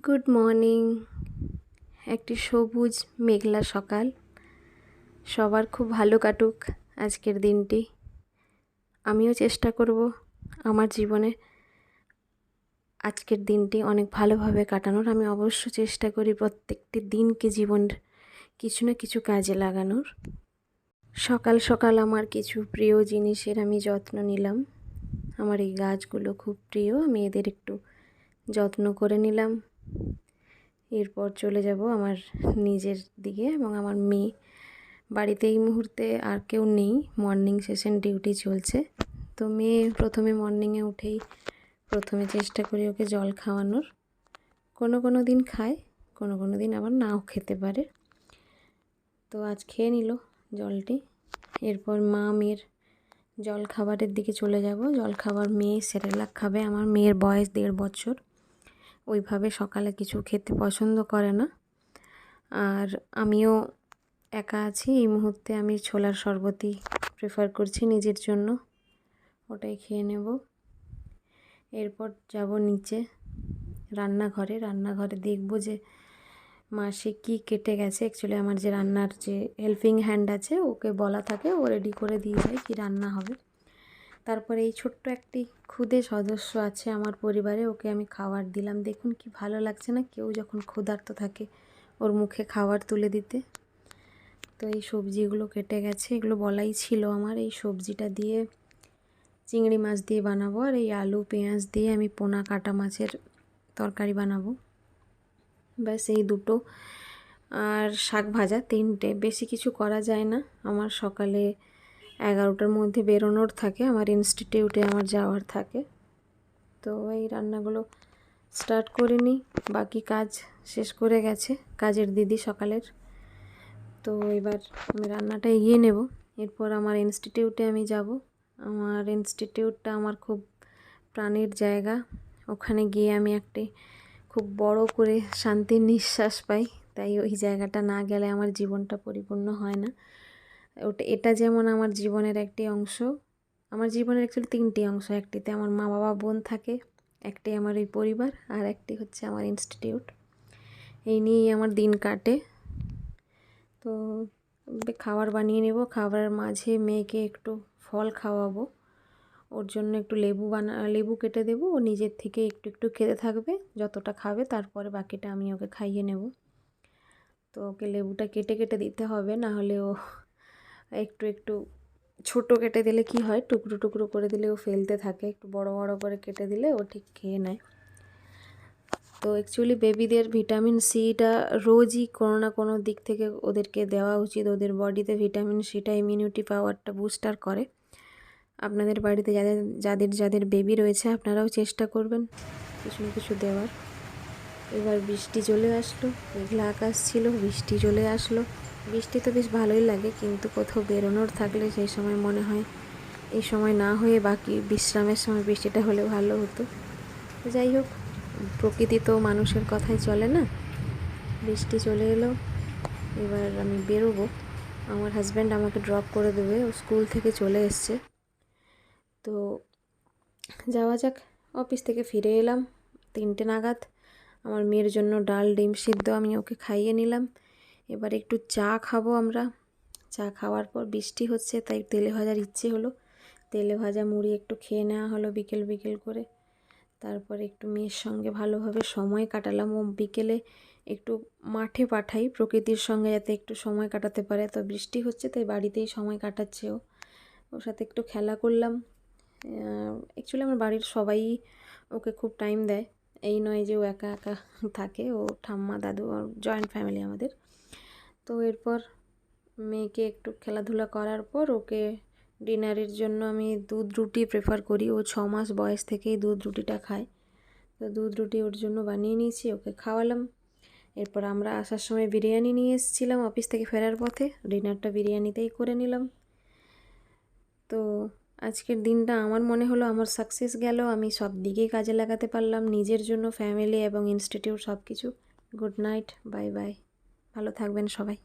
Good morning. একটি সবুজ মেঘলা সকাল। সবার খুব ভালো কাটুক আজকের দিনটি। আমিও চেষ্টা করব আমার জীবনে আজকের দিনটি অনেক ভালোভাবে কাটানোর। আমি অবশ্য চেষ্টা করি প্রত্যেকটি দিনকে জীবনের কিছু না কিছু কাজে লাগানোর। সকাল সকাল আমার কিছু প্রিয় জিনিসের আমি যত্ন নিলাম। আমার এই গাছগুলো খুব প্রিয়, আমি এদের একটু যত্ন করে নিলাম। এরপর চলে যাব আমার নিজের দিকে এবং আমার মেয়ে বাড়িতে এই মুহূর্তে আর কেউ নেই, মর্নিং সেশন ডিউটি চলছে। তো মেয়ে প্রথমে মর্নিংয়ে উঠেই প্রথমে চেষ্টা করি ওকে জল খাওয়ানোর। কোনো দিন খায়, কোনো দিন আবার নাও খেতে পারে। তো আজ খেয়ে নিল জলটি। এরপর মা মেয়ের জল খাবারের দিকে চলে যাব। জল খাবার মেয়ে সেরেলাক খাবে। আমার মেয়ের বয়স 1.5 বছর, ওইভাবে সকালে কিছু খেতে পছন্দ করে না। আর আমিও একা আছি এই মুহূর্তে, আমি ছোলার শরবতই প্রেফার করছি নিজের জন্য, ওটাই খেয়ে নেব। এরপর যাব নিচে রান্নাঘরে দেখব যে মাসে কি কেটে গেছে। অ্যাকচুয়ালি আমার যে রান্নার যে হেল্পিং হ্যান্ড আছে ওকে বলা থাকে, ও রেডি করে দিয়ে যায় কি রান্না হবে। তারপরে এই ছোট্ট একটি ক্ষুদে সদস্য আছে আমার পরিবারে, ওকে আমি খাবার দিলাম। দেখুন কি ভালো লাগছে না কেউ যখন ক্ষুধার্ত থাকে ওর মুখে খাবার তুলে দিতে। তো এই সবজিগুলো কেটে গেছে, এগুলো বলাই ছিল আমার। এই সবজিটা দিয়ে চিংড়ি মাছ দিয়ে বানাবো, আর এই আলু পেঁয়াজ দিয়ে আমি পোনা কাটা মাছের তরকারি বানাবো। ব্যাস এই দুটো, আর শাক ভাজা, 3টে। বেশি কিছু করা যায় না। আমার সকালে 11টার মধ্যে বেরোনোর থাকে, আমার ইনস্টিটিউটে আমার যাওয়ার থাকে। তো এই রান্নাগুলো স্টার্ট করে নিই, বাকি কাজ শেষ করে গেছে কাজের দিদি সকালের। তো এবার আমি রান্নাটা এগিয়ে নেব। এরপর আমার ইনস্টিটিউটে আমি যাব। আমার ইনস্টিটিউটটা আমার খুব প্রাণের জায়গা। ওখানে গিয়ে আমি একটি খুব বড় করে শান্তির নিঃশ্বাস পাই। তাই ওই জায়গাটা না গেলে আমার জীবনটা পরিপূর্ণ হয় না। এটা যেমন আমার জীবনের একটি অংশ। আমার জীবনের অ্যাকচুয়ালি 3টি অংশ। একটিতে আমার মা বাবা বোন থাকে, একটি আমার এই পরিবার, আর একটি হচ্ছে আমার ইনস্টিটিউট। এই নিয়েই আমার দিন কাটে। তো খাবার বানিয়ে নেব। খাবারের মাঝে মেয়েকে একটু ফল খাওয়াবো, ওর জন্য একটু লেবু কেটে দেবো। ও নিজের থেকে একটু একটু খেতে থাকবে, যতটা খাবে তারপরে বাকিটা আমি ওকে খাইয়ে নেব। তো ওকে লেবুটা কেটে কেটে দিতে হবে, না হলে ও একটু ছোট কেটে দিলে কি হয়, টুকরো টুকরো করে দিলে ও ফেলতে থাকে। একটু বড় বড় করে কেটে দিলে ও ঠিক খেয়ে নেয়। তো অ্যাকচুয়ালি বেবিদের ভিটামিন সিটা রোজই কোনো না কোনো দিক থেকে ওদেরকে দেওয়া উচিত। ওদের বডিতে ভিটামিন সিটা ইমিউনিটি পাওয়ারটা বুস্টার করে। আপনাদের বাড়িতে যাদের বেবি রয়েছে আপনারাও চেষ্টা করবেন কিছু না কিছু দেওয়ার। এবার বৃষ্টি চলে আসলো, মেঘলা আকাশ ছিল, বৃষ্টি চলে আসলো। বৃষ্টি তো বেশ ভালোই লাগে, কিন্তু কোথাও বেরোনোর থাকলে সেই সময় মনে হয় এই সময় না হয়ে বাকি বিশ্রামের সময় বৃষ্টিটা হলে ভালো হতো। যাই হোক, প্রকৃতি তো মানুষের কথাই চলে না। বৃষ্টি চলে এলো, এবার আমি বেরোবো। আমার হাজব্যান্ড আমাকে ড্রপ করে দেবে, ও স্কুল থেকে চলে এসছে। তো যাওয়া যাক। অফিস থেকে ফিরে এলাম 3টে নাগাদ। আমার মেয়ের জন্য ডাল ডিম সিদ্ধ আমি ওকে খাইয়ে নিলাম। এবার একটু চা খাবো আমরা। চা খাওয়ার পর বৃষ্টি হচ্ছে তাই তেলে ভাজার ইচ্ছে হলো, তেলে ভাজা মুড়ি একটু খেয়ে নেওয়া হলো বিকেল করে। তারপরে একটু মেয়ের সঙ্গে ভালোভাবে সময় কাটালাম। ও বিকেলে একটু মাঠে পাঠাই প্রকৃতির সঙ্গে, যাতে একটু সময় কাটাতে পারে। তো বৃষ্টি হচ্ছে তাই বাড়িতেই সময় কাটাচ্ছে ও। ওর সাথে একটু খেলা করলাম। অ্যাকচুয়ালি আমার বাড়ির সবাই ওকে খুব টাইম দেয়, এই নয় যে ও একা একা থাকে। ও ঠাম্মা দাদু, জয়েন্ট ফ্যামিলি আমাদের। তো এরপর মেয়েকে একটু খেলাধুলা করার পর ওকে ডিনারের জন্য আমি দুধ রুটি প্রেফার করি। ও 6 মাস বয়স থেকেই দুধ রুটিটা খায়। তো দুধ রুটি ওর জন্য বানিয়ে নিয়েছি, ওকে খাওয়ালাম। এরপর আমরা আসার সময় বিরিয়ানি নিয়ে এসেছিলাম অফিস থেকে ফেরার পথে, ডিনারটা বিরিয়ানিতেই করে নিলাম। তো আজকের দিনটা আমার মনে হলো আমার সাকসেস গেল। আমি সব দিকেই কাজে লাগাতে পারলাম, নিজের জন্য, ফ্যামিলি এবং ইনস্টিটিউট সব কিছু। গুড নাইট, বাই বাই, ভালো থাকবেন সবাই।